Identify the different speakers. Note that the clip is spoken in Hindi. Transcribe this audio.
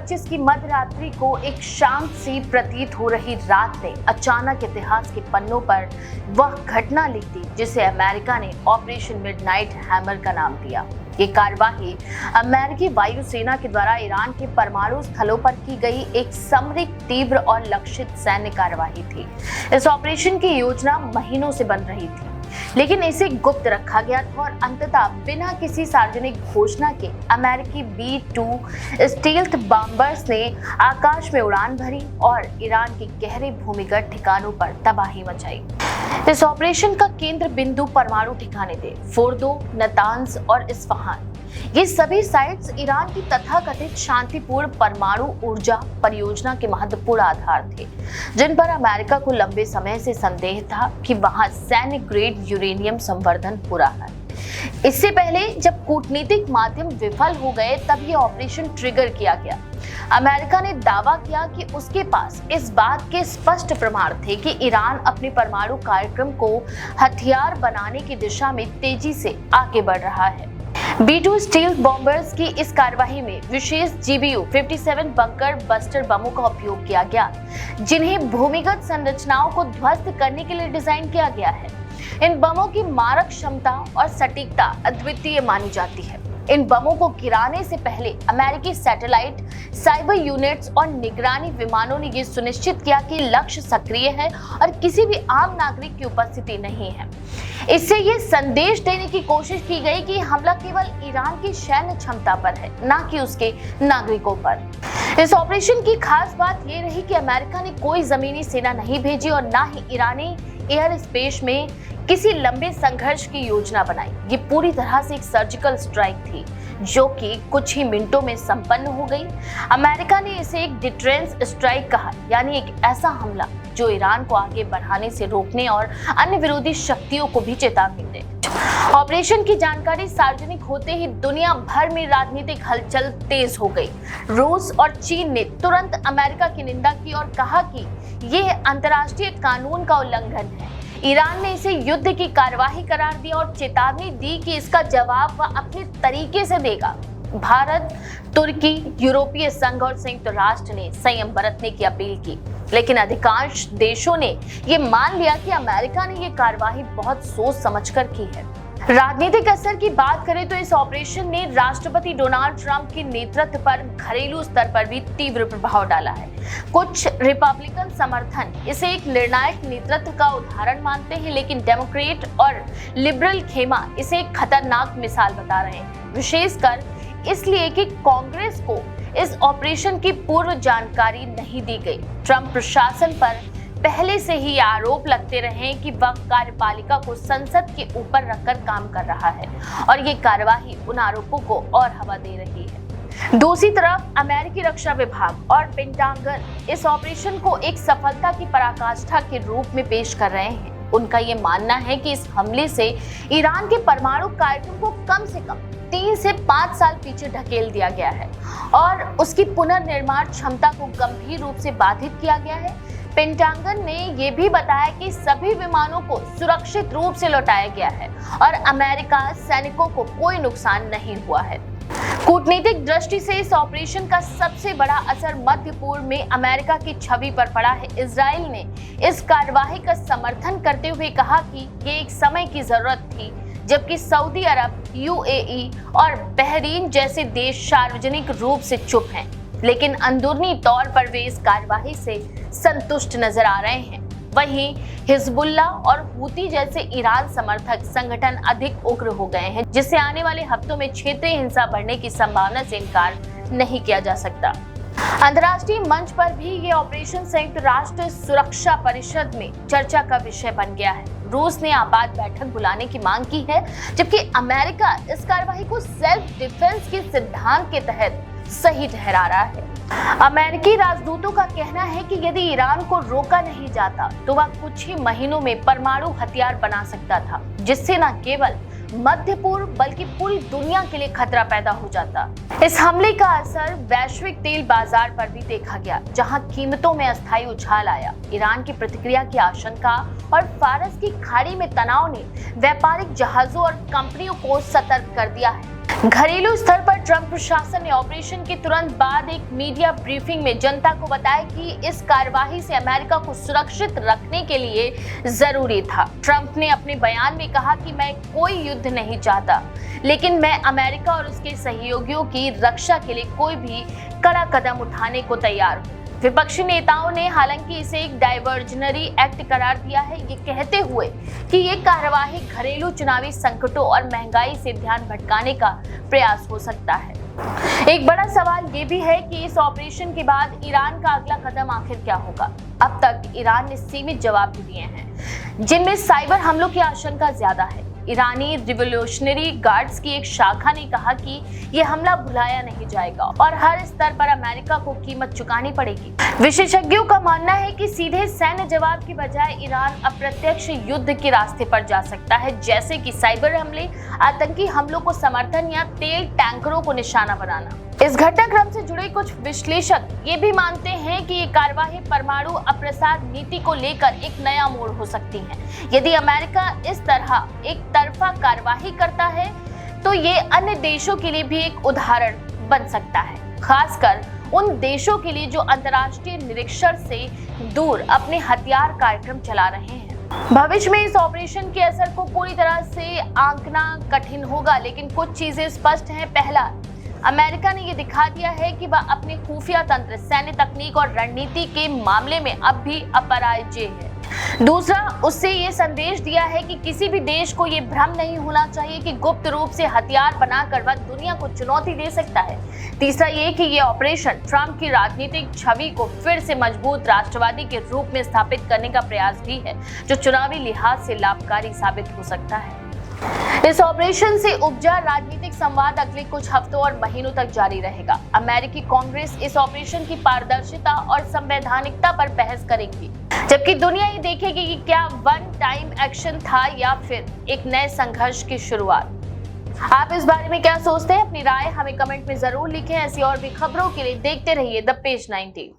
Speaker 1: 25 की मध्य रात्रि को एक शांत सी प्रतीत हो रही रात ने अचानक इतिहास के पन्नों पर वह घटना लिख दी जिसे अमेरिका ने ऑपरेशन मिडनाइट हैमर का नाम दिया। ये कार्यवाही अमेरिकी वायुसेना के द्वारा ईरान के परमाणु स्थलों पर की गई एक सामरिक तीव्र और लक्षित सैन्य कार्यवाही थी। इस ऑपरेशन की योजना महीनों से बन रही थी, लेकिन इसे गुप्त रखा गया था और अंततः बिना किसी सार्वजनिक घोषणा के अमेरिकी B-2 स्टील्थ बॉम्बर्स ने आकाश में उड़ान भरी और ईरान के गहरे भूमिगत ठिकानों पर तबाही मचाई। इस ऑपरेशन का केंद्र बिंदु परमाणु ठिकाने थे, फोर्दो, नतांज और इस्फहान। ये सभी साइट्स ईरान की तथाकथित शांतिपूर्ण परमाणु ऊर्जा परियोजना के महत्वपूर्ण आधार थे, जिन पर अमेरिका को लंबे समय से संदेह था कि वहां सैन्य ग्रेड यूरेनियम संवर्धन हो रहा है। इससे पहले जब कूटनीतिक माध्यम विफल हो गए तब ये ऑपरेशन ट्रिगर किया गया। अमेरिका ने दावा किया कि उसके पास इस बात के स्पष्ट प्रमाण थे कि ईरान अपने परमाणु कार्यक्रम को हथियार बनाने की दिशा में तेजी से आगे बढ़ रहा है। B-2 स्टील्थ बॉम्बर्स की इस कार्यवाही में विशेष GBU-57 बंकर बस्टर बमों का उपयोग किया गया, जिन्हें भूमिगत संरचनाओं को ध्वस्त करने के लिए डिजाइन किया गया है। इन बमों की मारक क्षमता और सटीकता अद्वितीय मानी जाती है। इन बमों को गिराने से पहले अमेरिकी सैटेलाइट, साइबर यूनिट्स और निगरानी विमानों ने यह सुनिश्चित किया कि लक्ष्य सक्रिय है और किसी भी आम नागरिक की उपस्थिति नहीं है। इससे ये संदेश देने की कोशिश की गई कि हमला केवल ईरान की सैन्य क्षमता पर है, न कि उसके नागरिकों पर। इस ऑपरेशन की खास बात ये रही कि अमेरिका ने कोई जमीनी सेना नहीं भेजी और न ही ईरानी एयर स्पेस में किसी लंबे संघर्ष की योजना बनाई। ये पूरी तरह से एक सर्जिकल स्ट्राइक थी, जो कि कुछ ही मिनटों में संपन्न हो गई। अमेरिका ने इसे एक डिटरेंस स्ट्राइक कहा, यानी एक ऐसा हमला जो ईरान को आगे बढ़ाने से रोकने और अन्य विरोधी शक्तियों को भी चेतावनी दे। ऑपरेशन की जानकारी सार्वजनिक होते ही दुनिया भर में राजनीतिक हलचल तेज हो गई। रूस और चीन ने तुरंत अमेरिका की निंदा की और कहा कि यह अंतर्राष्ट्रीय कानून का उल्लंघन है। ईरान ने इसे युद्ध की कार्यवाही करार दिया और चेतावनी दी कि इसका जवाब वह अपने तरीके से देगा। भारत, तुर्की, यूरोपीय संघ और संयुक्त राष्ट्र ने संयम बरतने की अपील की, लेकिन अधिकांश देशों ने ये मान लिया कि अमेरिका ने ये कार्यवाही बहुत सोच समझकर की है। राजनीतिक असर की बात करें तो इस ऑपरेशन ने राष्ट्रपति डोनाल्ड ट्रंप के नेतृत्व पर घरेलू स्तर पर भी तीव्र प्रभाव डाला है। कुछ रिपब्लिकन समर्थन इसे एक निर्णायक नेतृत्व का उदाहरण मानते हैं, लेकिन डेमोक्रेट और लिबरल खेमा इसे एक खतरनाक मिसाल बता रहे हैं, विशेषकर इसलिए कि कांग्रेस को इस ऑपरेशन की पूर्व जानकारी नहीं दी गई। ट्रंप प्रशासन पर पहले से ही आरोप लगते रहे कि वह कार्यपालिका को संसद के ऊपर रखकर काम कर रहा है और ये कार्यवाही उन आरोपों को और हवा दे रही है। दूसरी तरफ अमेरिकी रक्षा विभाग और पेंटागन इस ऑपरेशन को एक सफलता की पराकाष्ठा के रूप में पेश कर रहे हैं। उनका ये मानना है कि इस हमले से ईरान के परमाणु कार्यक्रम को कम से कम 3 से 5 साल पीछे ढकेल दिया गया है और उसकी पुनर्निर्माण क्षमता को गंभीर रूप से बाधित किया गया है। पेंटागन ने यह भी बताया कि सभी विमानों को सुरक्षित रूप से लौटाया गया है और अमेरिका सैनिकों को कोई नुकसान नहीं हुआ है। कूटनीतिक दृष्टि से इस ऑपरेशन का सबसे बड़ा असर मध्य पूर्व में अमेरिका की छवि पर पड़ा है। इजराइल ने इस कार्यवाही का समर्थन करते हुए कहा कि ये एक समय की जरूरत थी, जबकि सऊदी अरब, UAE और बहरीन जैसे देश सार्वजनिक रूप से चुप हैं, लेकिन अंदरूनी तौर पर वे इस कार्यवाही से संतुष्ट नजर आ रहे हैं। वहीं हिजबुल्ला और हूती जैसे ईरान समर्थक संगठन अधिक उग्र हो गए हैं, जिससे आने वाले हफ्तों में क्षेत्रीय हिंसा बढ़ने की संभावना से इनकार नहीं किया जा सकता। अंतर्राष्ट्रीय मंच पर भी ये ऑपरेशन संयुक्त राष्ट्र सुरक्षा परिषद में चर्चा का विषय बन गया है। रूस ने आपात बैठक बुलाने की मांग की है, जबकि अमेरिका इस कार्यवाही को सेल्फ डिफेंस के सिद्धांत के तहत सही ठहरा रहा है। अमेरिकी राजदूतों का कहना है कि यदि ईरान को रोका नहीं जाता तो वह कुछ ही महीनों में परमाणु हथियार बना सकता था, जिससे न केवल मध्य पूर्व बल्कि पूरी दुनिया के लिए खतरा पैदा हो जाता। इस हमले का असर वैश्विक तेल बाजार पर भी देखा गया, जहां कीमतों में अस्थायी उछाल आया। ईरान की प्रतिक्रिया की आशंका और फारस की खाड़ी में तनाव ने व्यापारिक जहाजों और कंपनियों को सतर्क कर दिया है। घरेलू स्तर पर ट्रंप प्रशासन ने ऑपरेशन के तुरंत बाद एक मीडिया ब्रीफिंग में जनता को बताया कि इस कार्यवाही से अमेरिका को सुरक्षित रखने के लिए जरूरी था। ट्रंप ने अपने बयान में कहा कि मैं कोई युद्ध नहीं चाहता, लेकिन मैं अमेरिका और उसके सहयोगियों की रक्षा के लिए कोई भी कड़ा कदम उठाने को तैयार हूँ। विपक्षी नेताओं ने हालांकि इसे एक डाइवर्जनरी एक्ट करार दिया है, ये कहते हुए कि ये कार्यवाही घरेलू चुनावी संकटों और महंगाई से ध्यान भटकाने का प्रयास हो सकता है। एक बड़ा सवाल ये भी है कि इस ऑपरेशन के बाद ईरान का अगला कदम आखिर क्या होगा। अब तक ईरान ने सीमित जवाब भी दिए हैं, जिनमें साइबर हमलों की आशंका ज्यादा है। ईरानी रिवोल्यूशनरी गार्ड्स की एक शाखा ने कहा कि यह हमला भुलाया नहीं जाएगा और हर स्तर पर अमेरिका को कीमत चुकानी पड़ेगी। विशेषज्ञों का मानना है कि सीधे सैन्य जवाब की बजाय ईरान अप्रत्यक्ष युद्ध के रास्ते पर जा सकता है, जैसे कि साइबर हमले, आतंकी हमलों को समर्थन या तेल टैंकरों को निशाना बनाना। इस घटनाक्रम से जुड़े कुछ विश्लेषक ये भी मानते हैं कि ये कार्यवाही परमाणु अप्रसार नीति को लेकर एक नया मोड़ हो सकती है। यदि अमेरिका इस तरह एक तरफा कार्यवाही करता है तो ये अन्य देशों के लिए भी एक उदाहरण बन सकता है, खासकर उन देशों के लिए जो अंतर्राष्ट्रीय निरीक्षण से दूर अपने हथियार कार्यक्रम चला रहे हैं। भविष्य में इस ऑपरेशन के असर को पूरी तरह से आंकना कठिन होगा, लेकिन कुछ चीजें स्पष्ट हैं। पहला, अमेरिका ने ये दिखा दिया है कि वह अपने खुफिया तंत्र, सैन्य तकनीक और रणनीति के मामले में अब भी अपराजय है। दूसरा, उससे ये संदेश दिया है कि किसी भी देश को ये भ्रम नहीं होना चाहिए कि गुप्त रूप से हथियार बनाकर वह दुनिया को चुनौती दे सकता है। तीसरा ये कि ये ऑपरेशन ट्रंप की राजनीतिक छवि को फिर से मजबूत राष्ट्रवादी के रूप में स्थापित करने का प्रयास भी है, जो चुनावी लिहाज से लाभकारी साबित हो सकता है। इस ऑपरेशन से उपजा राजनीतिक संवाद अगले कुछ हफ्तों और महीनों तक जारी रहेगा। अमेरिकी कांग्रेस इस ऑपरेशन की पारदर्शिता और संवैधानिकता पर बहस करेगी, जबकि दुनिया ये देखेगी कि क्या वन टाइम एक्शन था या फिर एक नए संघर्ष की शुरुआत। आप इस बारे में क्या सोचते हैं? अपनी राय हमें कमेंट में जरूर लिखें। ऐसी और भी खबरों के लिए देखते रहिए द पेज 90।